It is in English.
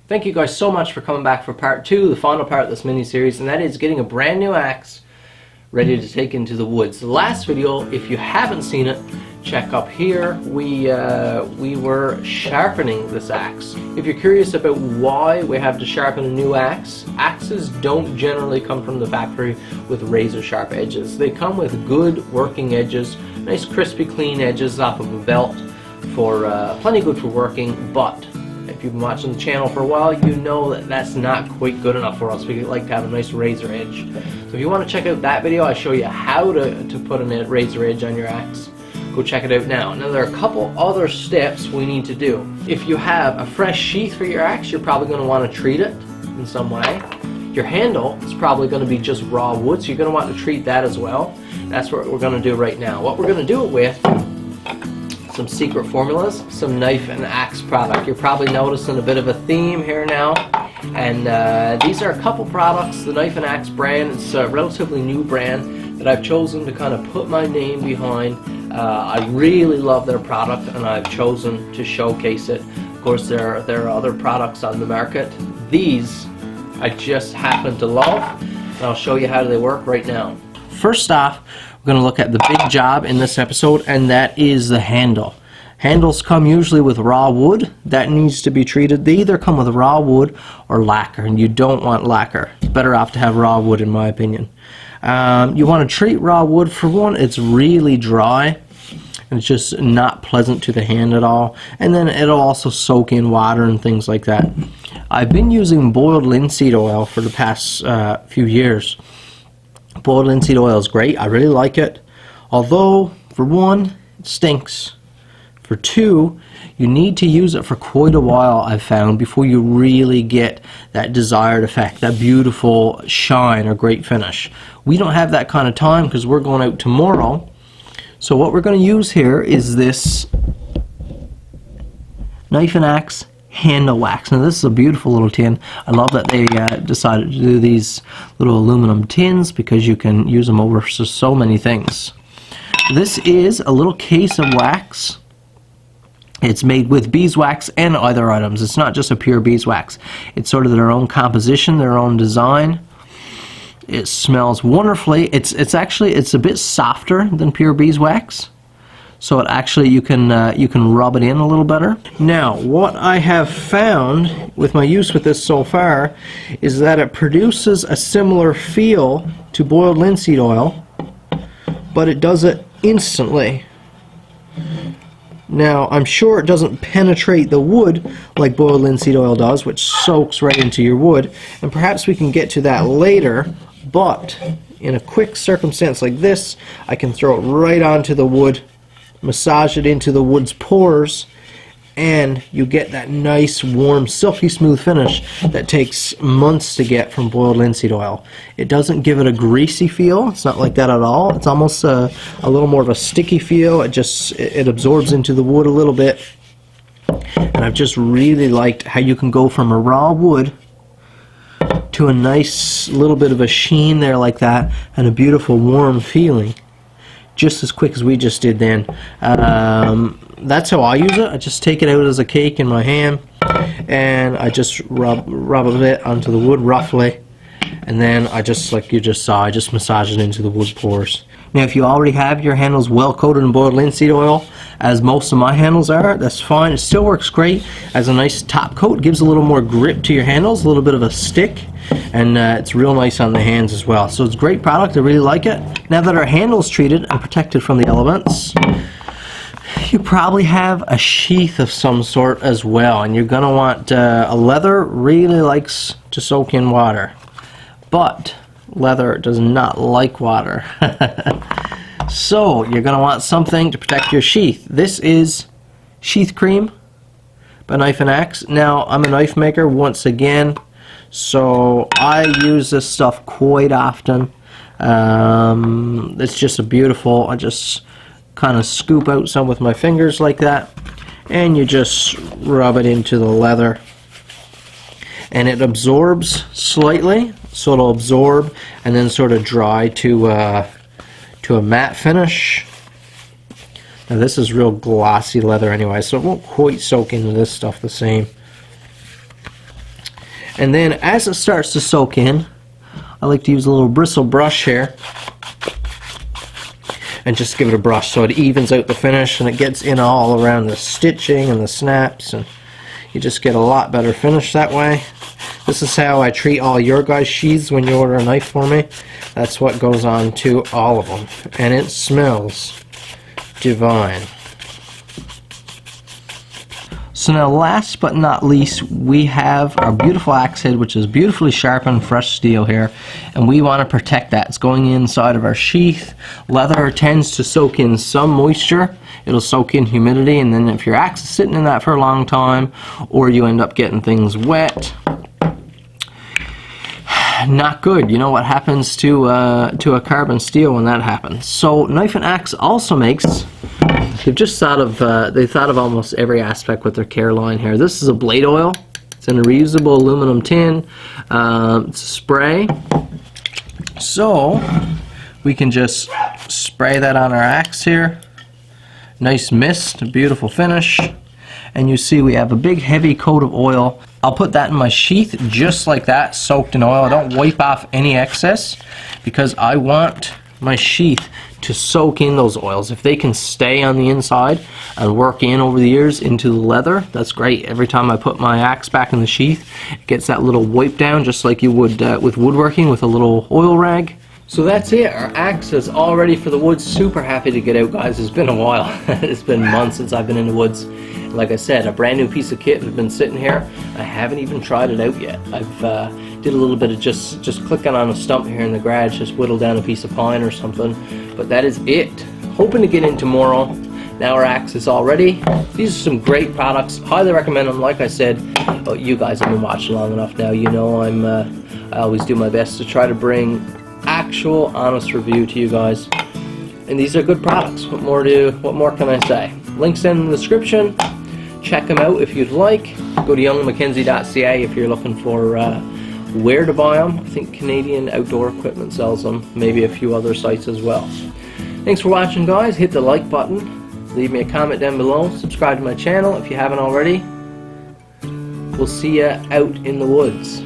Thank you guys so much for coming back for part 2, the final part of this mini-series, and that is getting a brand new axe ready to take into the woods. The last video, if you haven't seen it, check up here. We were sharpening this axe. If you're curious about why we have to sharpen a new axe, axes don't generally come from the factory with razor sharp edges. They come with good working edges, nice crispy clean edges off of a belt for plenty good for working, but if you've been watching the channel for a while, you know that that's not quite good enough for us. We like to have a nice razor edge. So if you want to check out that video, I show you how to put a razor edge on your axe. Go check it out now. Now there are a couple other steps we need to do. If you have a fresh sheath for your axe, you're probably going to want to treat it in some way. Your handle is probably going to be just raw wood, so you're going to want to treat that as well. That's what we're going to do right now. What we're going to do it with, some secret formulas, some knife and axe product. You're probably noticing a bit of a theme here now, and these are a couple products. The Knife and Axe brand, it's a relatively new brand that I've chosen to kind of put my name behind. I really love their product and I've chosen to showcase it. Of course there are other products on the market. These I just happen to love, and I'll show you how they work right now. First off, we're going to look at the big job in this episode, and that is the handle. Handles come usually with raw wood. That needs to be treated. They either come with raw wood or lacquer, and you don't want lacquer. It's better off to have raw wood in my opinion. You want to treat raw wood. For one, it's really dry and it's just not pleasant to the hand at all, and then it'll also soak in water and things like that. I've been using boiled linseed oil for the past few years. Boiled linseed oil is great. I really like it. Although, for one, it stinks. For two, you need to use it for quite a while, I've found, before you really get that desired effect, that beautiful shine or great finish. We don't have that kind of time because we're going out tomorrow. So what we're going to use here is this Knife and Axe handle wax. Now this is a beautiful little tin. I love that they decided to do these little aluminum tins because you can use them over so many things. This is a little case of wax. It's made with beeswax and other items. It's not just a pure beeswax. It's sort of their own composition, their own design. It smells wonderfully. It's a bit softer than pure beeswax. So it actually you can rub it in a little better. Now, what I have found with my use with this so far is that it produces a similar feel to boiled linseed oil, but it does it instantly. Now, I'm sure it doesn't penetrate the wood like boiled linseed oil does, which soaks right into your wood, and perhaps we can get to that later, but in a quick circumstance like this, I can throw it right onto the wood, massage it into the wood's pores, and you get that nice, warm, silky smooth finish that takes months to get from boiled linseed oil. It doesn't give it a greasy feel. It's not like that at all. It's almost a little more of a sticky feel. It absorbs into the wood a little bit, and I've just really liked how you can go from a raw wood to a nice little bit of a sheen there like that, and a beautiful warm feeling just as quick as we just did then. That's how I use it. I just take it out as a cake in my hand, and I just rub a bit onto the wood roughly, and then I just, like you just saw, I just massage it into the wood pores. Now, if you already have your handles well coated in boiled linseed oil, as most of my handles are, that's fine. It still works great as a nice top coat. It gives a little more grip to your handles, a little bit of a stick, and it's real nice on the hands as well. So it's a great product. I really like it. Now that our handle's treated and protected from the elements, you probably have a sheath of some sort as well, and you're going to want a leather really likes to soak in water, but leather does not like water. So you're going to want something to protect your sheath. This is sheath cream by Knife and Axe. Now, I'm a knife maker once again, so I use this stuff quite often. It's just a beautiful, I just kind of scoop out some with my fingers like that, and you just rub it into the leather, and it absorbs slightly, so it'll absorb and then sort of dry to a matte finish. Now this is real glossy leather anyway, so it won't quite soak into this stuff the same. And then as it starts to soak in, I like to use a little bristle brush here and just give it a brush so it evens out the finish and it gets in all around the stitching and the snaps, and you just get a lot better finish that way. This is how I treat all your guys' sheaths when you order a knife for me. That's what goes on to all of them, and it smells divine. So now, last but not least, we have our beautiful axe head, which is beautifully sharpened fresh steel here, and we want to protect that. It's going inside of our sheath. Leather tends to soak in some moisture. It'll soak in humidity, and then if your axe is sitting in that for a long time, or you end up getting things wet, not good. You know what happens to a carbon steel when that happens. So Knife and Axe also makes, they've just thought of almost every aspect with their care line here. This is a blade oil. It's in a reusable aluminum tin. It's a spray. So we can just spray that on our axe here. Nice mist, beautiful finish. And you see we have a big heavy coat of oil. I'll put that in my sheath just like that, soaked in oil. I don't wipe off any excess because I want my sheath to soak in those oils. If they can stay on the inside and work in over the years into the leather, that's great. Every time I put my axe back in the sheath, it gets that little wipe down just like you would with woodworking with a little oil rag. So that's it. Our axe is all ready for the woods. Super happy to get out, guys. It's been a while. It's been months since I've been in the woods. Like I said, a brand new piece of kit has been sitting here. I haven't even tried it out yet. I've did a little bit of just clicking on a stump here in the garage, just whittle down a piece of pine or something. But that is it. Hoping to get in tomorrow. Now our axe is all ready. These are some great products. Highly recommend them. Like I said, you guys have been watching long enough now. You know I always do my best to try to bring actual honest review to you guys. And these are good products. What more can I say? Links in the description. Check them out if you'd like. Go to youngmackenzie.ca if you're looking for where to buy them. I think Canadian Outdoor Equipment sells them. Maybe a few other sites as well. Thanks for watching, guys. Hit the like button. Leave me a comment down below. Subscribe to my channel if you haven't already. We'll see you out in the woods.